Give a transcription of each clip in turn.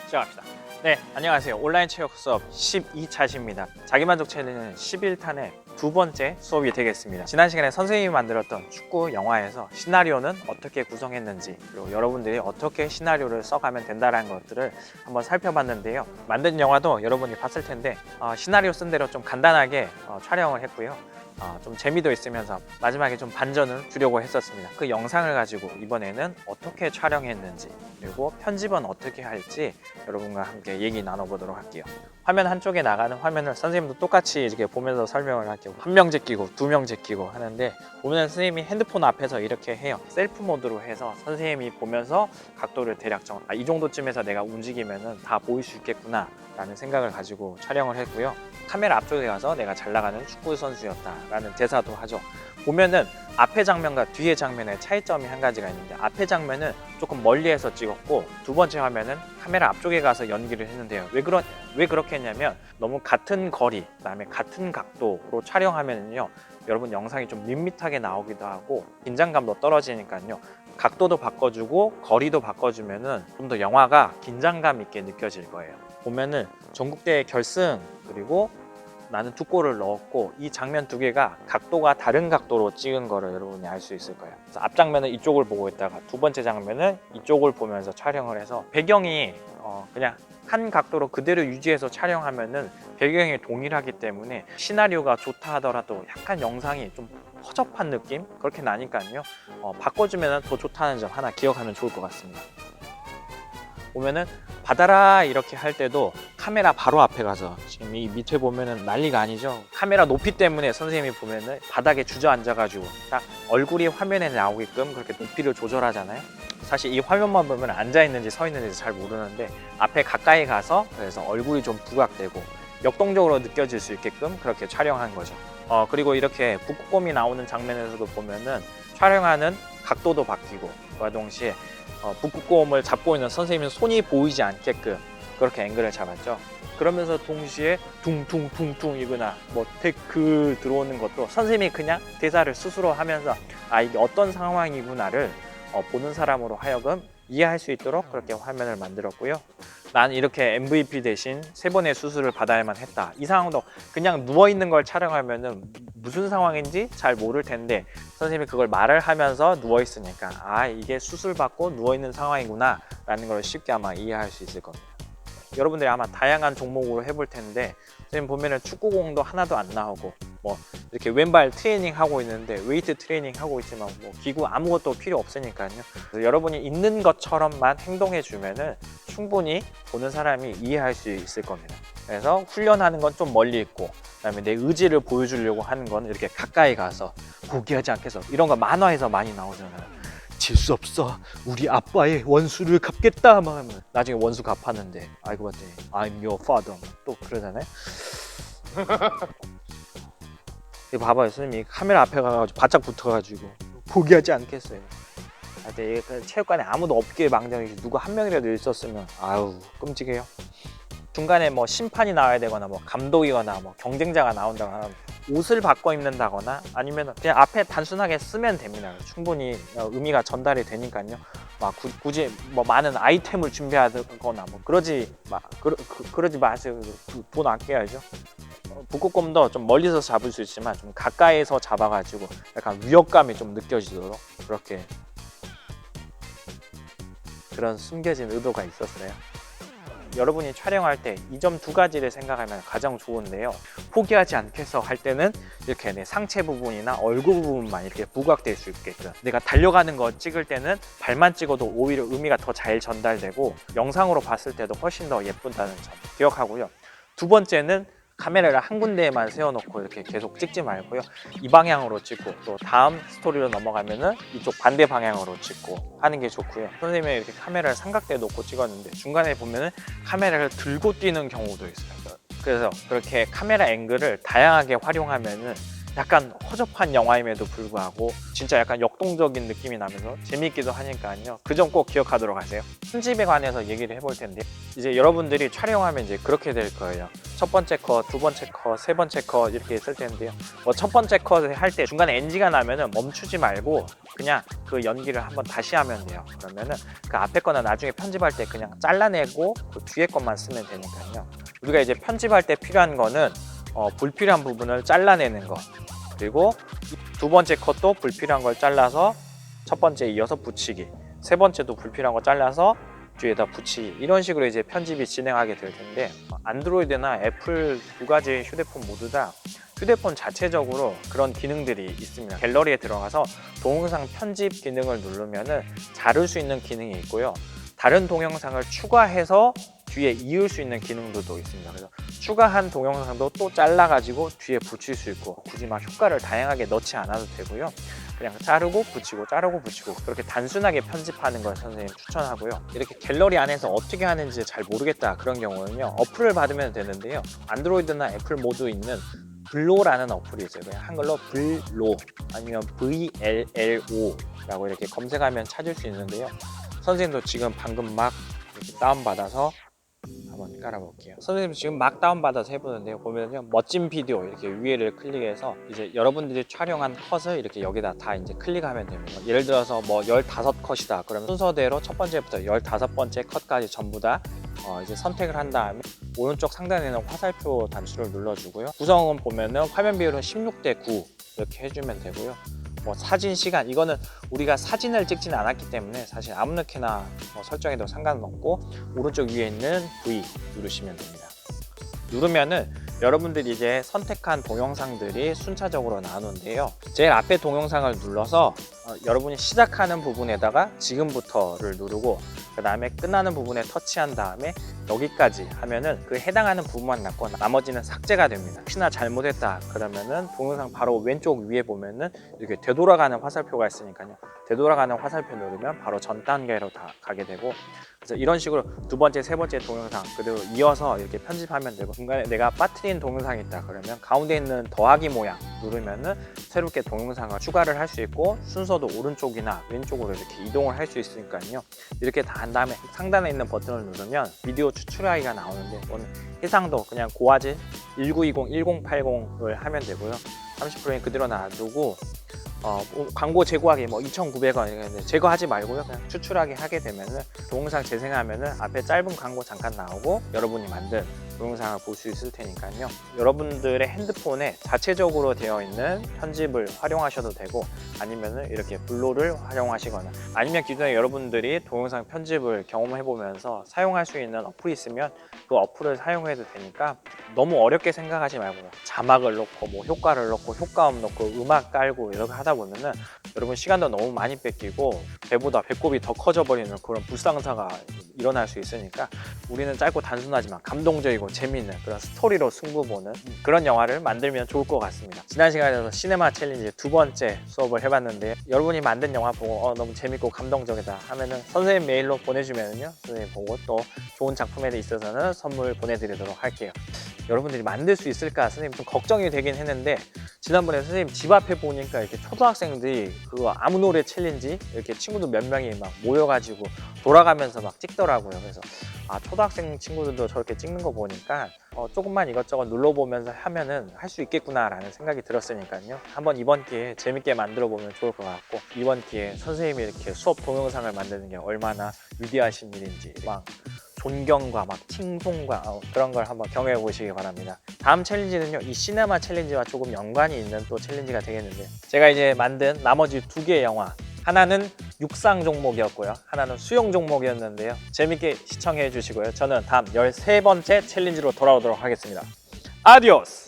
시작합시다. 네, 안녕하세요. 온라인 체육 수업 12차시입니다. 자기만족 챌린지는 11탄의 두 번째 수업이 되겠습니다. 지난 시간에 선생님이 만들었던 축구 영화에서 시나리오는 어떻게 구성했는지, 그리고 여러분들이 어떻게 시나리오를 써가면 된다는 것들을 한번 살펴봤는데요. 만든 영화도 여러분이 봤을 텐데 시나리오 쓴 대로 좀 간단하게 촬영을 했고요. 좀 재미도 있으면서 마지막에 좀 반전을 주려고 했었습니다. 그 영상을 가지고 이번에는 어떻게 촬영했는지, 그리고 편집은 어떻게 할지 여러분과 함께 얘기 나눠보도록 할게요. 화면 한쪽에 나가는 화면을 선생님도 똑같이 이렇게 보면서 설명을 할게요. 한 명 제끼고 두 명 제끼고 하는데, 보면 선생님이 핸드폰 앞에서 이렇게 해요. 셀프 모드로 해서 선생님이 보면서 각도를 대략 이 정도쯤에서 내가 움직이면은 다 보일 수 있겠구나 라는 생각을 가지고 촬영을 했고요. 카메라 앞쪽에 가서 내가 잘 나가는 축구 선수였다 라는 대사도 하죠. 보면은 앞에 장면과 뒤에 장면의 차이점이 한 가지가 있는데, 앞에 장면은 조금 멀리에서 찍었고 두 번째 화면은 카메라 앞쪽에 가서 연기를 했는데요. 왜 그렇게 했냐면, 너무 같은 거리, 그 다음에 같은 각도로 촬영하면요 여러분 영상이 좀 밋밋하게 나오기도 하고 긴장감도 떨어지니까요, 각도도 바꿔주고 거리도 바꿔주면은 좀 더 영화가 긴장감 있게 느껴질 거예요. 보면은 전국대회 결승, 그리고 나는 두 골을 넣었고, 이 장면 두 개가 각도가 다른 각도로 찍은 거를 여러분이 알 수 있을 거예요. 그래서 앞 장면은 이쪽을 보고 있다가 두 번째 장면은 이쪽을 보면서 촬영을 해서 배경이 그냥 한 각도로 그대로 유지해서 촬영하면은 배경이 동일하기 때문에 시나리오가 좋다 하더라도 약간 영상이 좀 허접한 느낌? 그렇게 나니까요, 바꿔주면 더 좋다는 점 하나 기억하면 좋을 것 같습니다. 보면은 받아라 이렇게 할 때도 카메라 바로 앞에 가서, 지금 이 밑에 보면은 난리가 아니죠. 카메라 높이 때문에 선생님이 보면은 바닥에 주저앉아 가지고 딱 얼굴이 화면에 나오게끔 그렇게 높이를 조절하잖아요. 사실 이 화면만 보면 앉아 있는지 서 있는지 잘 모르는데, 앞에 가까이 가서 그래서 얼굴이 좀 부각되고 역동적으로 느껴질 수 있게끔 그렇게 촬영한 거죠. 그리고 이렇게 북극곰이 나오는 장면에서도 보면은 촬영하는 각도도 바뀌고, 그와 동시에 북극곰을 잡고 있는 선생님은 손이 보이지 않게끔 그렇게 앵글을 잡았죠. 그러면서 동시에 둥둥둥둥이구나, 뭐 태클 들어오는 것도 선생님이 그냥 대사를 스스로 하면서 이게 어떤 상황이구나를 보는 사람으로 하여금 이해할 수 있도록 그렇게 화면을 만들었고요. 난 이렇게 MVP 대신 3번의 수술을 받아야만 했다. 이 상황도 그냥 누워있는 걸 촬영하면은 무슨 상황인지 잘 모를 텐데, 선생님이 그걸 말을 하면서 누워있으니까 이게 수술 받고 누워있는 상황이구나 라는 걸 쉽게 아마 이해할 수 있을 겁니다. 여러분들이 아마 다양한 종목으로 해볼 텐데, 선생님 보면은 축구공도 하나도 안 나오고, 뭐 이렇게 왼발 트레이닝 하고 있는데 웨이트 트레이닝 하고 있지만 뭐 기구 아무것도 필요 없으니까요. 그래서 여러분이 있는 것처럼만 행동해 주면은 충분히 보는 사람이 이해할 수 있을 겁니다. 그래서 훈련하는 건 좀 멀리 있고, 그다음에 내 의지를 보여주려고 하는 건 이렇게 가까이 가서 포기하지 않겠어. 이런 거 만화에서 많이 나오잖아요. 질 수 없어, 우리 아빠의 원수를 갚겠다 막 하면 나중에 원수 갚았는데 알고 봤더니 I'm your father 또 그러잖아요. 이거 봐봐요. 선생님이 카메라 앞에 가가지고 바짝 붙어가지고 포기하지 않겠어요. 근데 체육관에 아무도 없기에 망정이지, 누구 한 명이라도 있었으면 아유 끔찍해요. 중간에 뭐 심판이 나와야 되거나 뭐 감독이거나 뭐 경쟁자가 나온다거나 옷을 바꿔 입는다거나 아니면 그냥 앞에 단순하게 쓰면 됩니다. 충분히 의미가 전달이 되니까요. 막 굳이 뭐 많은 아이템을 준비하거나 뭐 그러지 마세요. 돈 아껴야죠. 북극곰도 좀 멀리서 잡을 수 있지만 좀 가까이서 잡아가지고 약간 위협감이 좀 느껴지도록 그렇게, 그런 숨겨진 의도가 있었어요. 여러분이 촬영할 때 이 점 두 가지를 생각하면 가장 좋은데요. 포기하지 않겠어 할 때는 이렇게 내 상체 부분이나 얼굴 부분만 이렇게 부각될 수 있게끔, 내가 달려가는 거 찍을 때는 발만 찍어도 오히려 의미가 더 잘 전달되고 영상으로 봤을 때도 훨씬 더 예쁘다는 점 기억하고요. 두 번째는 카메라를 한 군데에만 세워놓고 이렇게 계속 찍지 말고요, 이 방향으로 찍고 또 다음 스토리로 넘어가면은 이쪽 반대 방향으로 찍고 하는 게 좋고요. 선생님이 이렇게 카메라를 삼각대에 놓고 찍었는데 중간에 보면은 카메라를 들고 뛰는 경우도 있어요. 그래서 그렇게 카메라 앵글을 다양하게 활용하면은 약간 허접한 영화임에도 불구하고 진짜 약간 역동적인 느낌이 나면서 재미있기도 하니까요. 그 점 꼭 기억하도록 하세요. 편집에 관해서 얘기를 해볼 텐데, 이제 여러분들이 촬영하면 이제 그렇게 될 거예요. 첫 번째 컷, 두 번째 컷, 세 번째 컷 이렇게 있을 텐데요. 뭐 첫 번째 컷 할 때 중간에 NG가 나면은 멈추지 말고 그냥 그 연기를 한번 다시 하면 돼요. 그러면은 그 앞에 거는 나중에 편집할 때 그냥 잘라내고 그 뒤에 것만 쓰면 되니까요. 우리가 이제 편집할 때 필요한 거는 불필요한 부분을 잘라내는 거, 그리고 두 번째 컷도 불필요한 걸 잘라서 첫 번째에 이어서 붙이기, 세 번째도 불필요한 거 잘라서 뒤에다 붙이기, 이런 식으로 이제 편집이 진행하게 될 텐데, 안드로이드나 애플 두 가지 휴대폰 모두 다 휴대폰 자체적으로 그런 기능들이 있습니다. 갤러리에 들어가서 동영상 편집 기능을 누르면은 자를 수 있는 기능이 있고요. 다른 동영상을 추가해서 뒤에 이을 수 있는 기능들도 있습니다. 그래서 추가한 동영상도 또 잘라가지고 뒤에 붙일 수 있고, 굳이 막 효과를 다양하게 넣지 않아도 되고요. 그냥 자르고 붙이고 자르고 붙이고, 그렇게 단순하게 편집하는 걸 선생님 추천하고요. 이렇게 갤러리 안에서 어떻게 하는지 잘 모르겠다 그런 경우는요, 어플을 받으면 되는데요. 안드로이드나 애플 모두 있는 블로라는 어플이 있어요. 그냥 한글로 블로 아니면 VLLO라고 이렇게 검색하면 찾을 수 있는데요. 선생님도 지금 방금 막 이렇게 다운받아서 한번 깔아볼게요. 선생님 지금 막 다운받아서 해보는데요. 보면요, 멋진 비디오 이렇게 위에를 클릭해서 이제 여러분들이 촬영한 컷을 이렇게 여기다 다 이제 클릭하면 됩니다. 예를 들어서 뭐 15컷이다 그러면 순서대로 첫 번째부터 15번째 컷까지 전부 다 이제 선택을 한 다음에 오른쪽 상단에 있는 화살표 단추를 눌러주고요. 구성은 보면은 화면 비율은 16:9 이렇게 해주면 되고요. 뭐 사진 시간, 이거는 우리가 사진을 찍지는 않았기 때문에 사실 아무렇게나 설정해도 상관없고, 오른쪽 위에 있는 V 누르시면 됩니다. 누르면은 여러분들이 이제 선택한 동영상들이 순차적으로 나오는데요. 제일 앞에 동영상을 눌러서 여러분이 시작하는 부분에다가 지금부터를 누르고, 그 다음에 끝나는 부분에 터치한 다음에 여기까지 하면은 그 해당하는 부분만 남고 나머지는 삭제가 됩니다. 혹시나 잘못했다 그러면은 동영상 바로 왼쪽 위에 보면은 이렇게 되돌아가는 화살표가 있으니까요. 되돌아가는 화살표 누르면 바로 전 단계로 다 가게 되고, 그래서 이런 식으로 두 번째, 세 번째 동영상 그대로 이어서 이렇게 편집하면 되고, 중간에 내가 빠뜨린 동영상이 있다 그러면 가운데 있는 더하기 모양 누르면은 새롭게 동영상을 추가를 할 수 있고, 순서도 오른쪽이나 왼쪽으로 이렇게 이동을 할 수 있으니까요. 이렇게 다 한 다음에 상단에 있는 버튼을 누르면 비디오 추출하기가 나오는데, 오늘 해상도 그냥 고화질 1920, 1080을 하면 되고요. 30프레임 그대로 놔두고 광고 제거하기 뭐 2,900원 이렇게 제거하지 말고요, 그냥 추출하기 하게 되면은 동영상 재생하면은 앞에 짧은 광고 잠깐 나오고 여러분이 만든 동영상을 볼 수 있을 테니까요. 여러분들의 핸드폰에 자체적으로 되어 있는 편집을 활용하셔도 되고, 아니면은 이렇게 블로를 활용하시거나, 아니면 기존에 여러분들이 동영상 편집을 경험해 보면서 사용할 수 있는 어플이 있으면 그 어플을 사용해도 되니까, 너무 어렵게 생각하지 말고 자막을 넣고 뭐 효과를 넣고 효과음 넣고 음악 깔고 이렇게 하다 보면은 여러분 시간도 너무 많이 뺏기고 배보다 배꼽이 더 커져 버리는 그런 불상사가 일어날 수 있으니까, 우리는 짧고 단순하지만 감동적이고 재미있는 그런 스토리로 승부 보는 그런 영화를 만들면 좋을 것 같습니다. 지난 시간에서 시네마 챌린지 두 번째 수업을 해봤는데, 여러분이 만든 영화 보고 너무 재밌고 감동적이다 하면은 선생님 메일로 보내주면요, 선생님 보고 또 좋은 작품에 있어서는 선물 보내드리도록 할게요. 여러분들이 만들 수 있을까 선생님 좀 걱정이 되긴 했는데, 지난번에 선생님 집 앞에 보니까 이렇게 초등학생들이 그거 아무 노래 챌린지 이렇게 친구들 몇 명이 막 모여가지고 돌아가면서 막 찍더라고요. 그래서 초등학생 친구들도 저렇게 찍는 거 보니까 조금만 이것저것 눌러보면서 하면은 할 수 있겠구나 라는 생각이 들었으니까요, 한번 이번 기회에 재밌게 만들어 보면 좋을 것 같고, 이번 기회에 선생님이 이렇게 수업 동영상을 만드는 게 얼마나 위대하신 일인지 막 존경과 막 칭송과 그런 걸 한번 경험해 보시기 바랍니다. 다음 챌린지는요, 이 시네마 챌린지와 조금 연관이 있는 또 챌린지가 되겠는데, 제가 이제 만든 나머지 두 개의 영화, 하나는 육상 종목이었고요, 하나는 수영 종목이었는데요. 재밌게 시청해 주시고요. 저는 다음 13번째 챌린지로 돌아오도록 하겠습니다. 아디오스!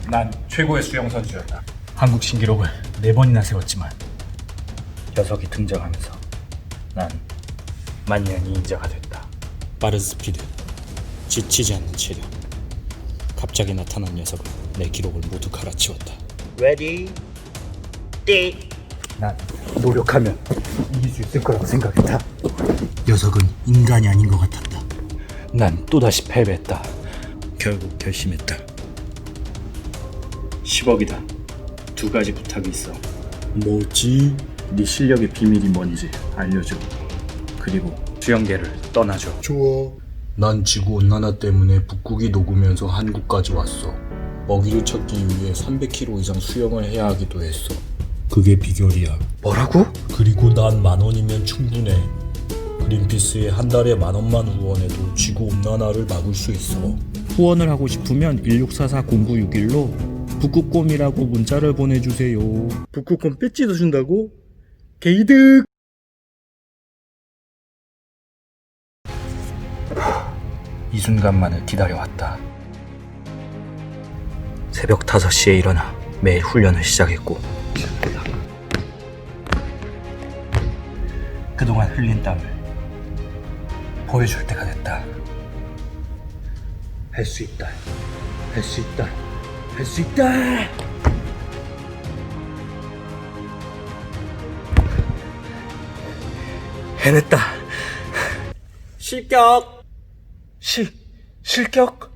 난 최고의 수영 선수였다. 한국 신기록을 4번이나 세웠지만 녀석이 등장하면서 난 만년이 인자가 됐다. 빠른 스피드, 지치지 않는 체력. 갑자기 나타난 녀석은 내 기록을 모두 갈아치웠다. Ready, 난 노력하면 이길 수 있을 거라고 생각했다. 녀석은 인간이 아닌 것 같았다. 난 또다시 패배했다. 결국 결심했다. 10억이다. 2가지 부탁이 있어. 뭐지? 네 실력의 비밀이 뭔지 알려줘. 그리고 수영계를 떠나줘. 좋아. 난 지구온난화 때문에 북극이 녹으면서 한국까지 왔어. 먹이를 찾기 위해 300km 이상 수영을 해야 하기도 했어. 그게 비결이야. 뭐라고? 그리고 난 10,000원이면 충분해. 그린피스에 한 달에 10,000원만 후원해도 지구온난화를 막을 수 있어. 후원을 하고 싶으면 1644-0961로 북극곰이라고 문자를 보내주세요. 북극곰 배지도 준다고? 게이득! 이 순간만을 기다려왔다. 새벽 5시에 일어나 매일 훈련을 시작했고 그동안 흘린 땀을 보여줄 때가 됐다. 할 수 있다. 할 수 있다. 할 수 있다. 해냈다. 실격. 실격.